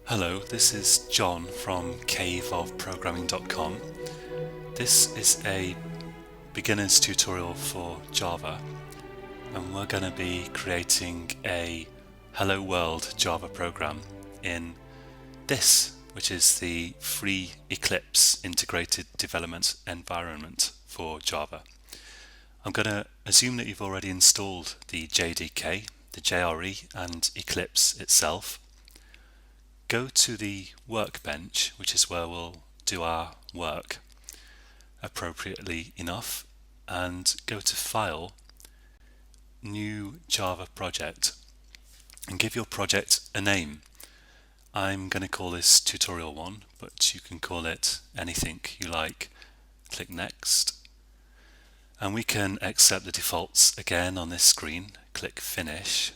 Hello, this is John from caveofprogramming.com. This is a beginner's tutorial for Java, and we're going to be creating a Hello World Java program in this, which is the free Eclipse integrated development environment for Java. I'm going to assume that you've already installed the JDK, the JRE, and Eclipse itself. Go to the workbench, which is where we'll do our work appropriately enough, and go to File, New Java Project, and give your project a name. I'm going to call this Tutorial 1, but you can call it anything you like. Click Next, and we can accept the defaults again on this screen. Click Finish,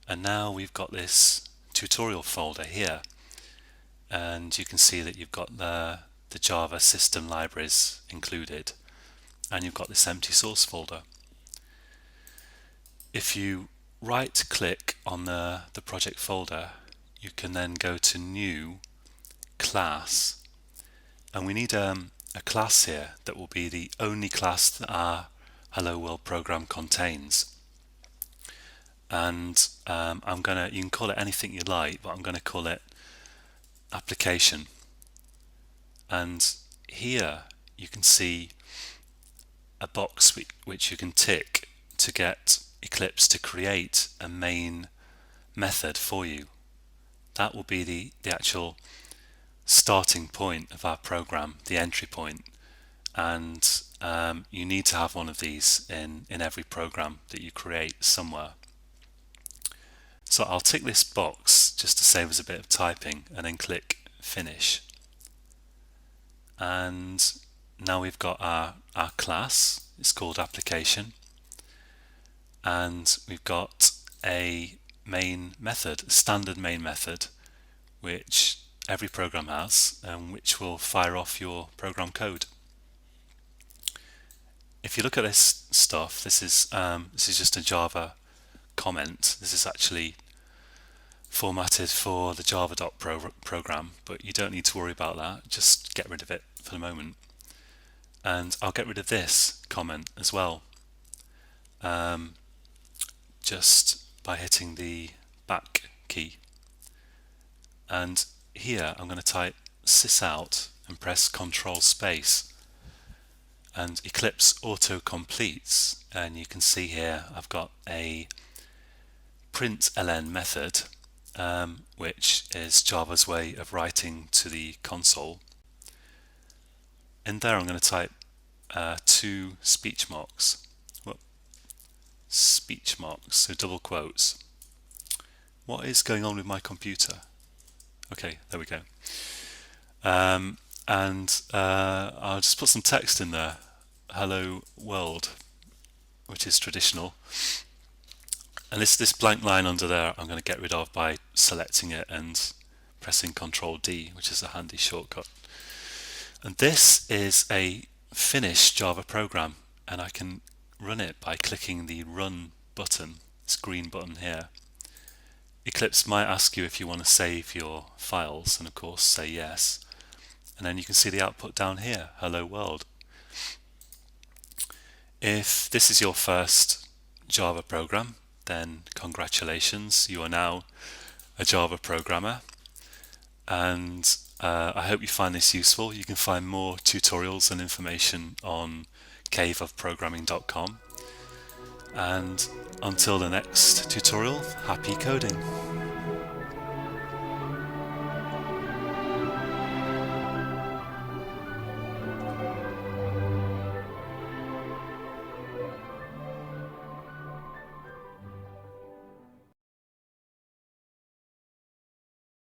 and now we've got this tutorial folder here, and you can see that you've got the Java system libraries included, and you've got this empty source folder. If you right click on the project folder, you can then go to New Class, and we need a class here that will be the only class that our Hello World program contains. And you can call it anything you like, but I'm going to call it application. And here you can see a box which you can tick to get Eclipse to create a main method for you. That will be the actual starting point of our program, the entry point. And you need to have one of these in every program that you create somewhere. So I'll tick this box just to save us a bit of typing, and then click Finish. And now we've got our class. It's called application, and we've got a main method, a standard main method, which every program has, and which will fire off your program code. If you look at this stuff, this is just a Java comment. This is actually formatted for the java.doc program, but you don't need to worry about that. Just get rid of it for the moment. And I'll get rid of this comment as well, just by hitting the back key. And here I'm going to type sysout and press Control Space, and Eclipse auto completes, and you can see here I've got a println method, which is Java's way of writing to the console. In there I'm going to type two speech marks, so double quotes. What is going on with my computer? Okay, there we go. And I'll just put some text in there. Hello World, which is traditional. And this blank line under there I'm going to get rid of by selecting it and pressing Ctrl D, which is a handy shortcut. And this is a finished Java program, and I can run it by clicking the Run button, this green button here. Eclipse might ask you if you want to save your files, and of course say yes. And then you can see the output down here, Hello World. If this is your first Java program, then congratulations, you are now a Java programmer. And I hope you find this useful. You can find more tutorials and information on caveofprogramming.com. And until the next tutorial, happy coding!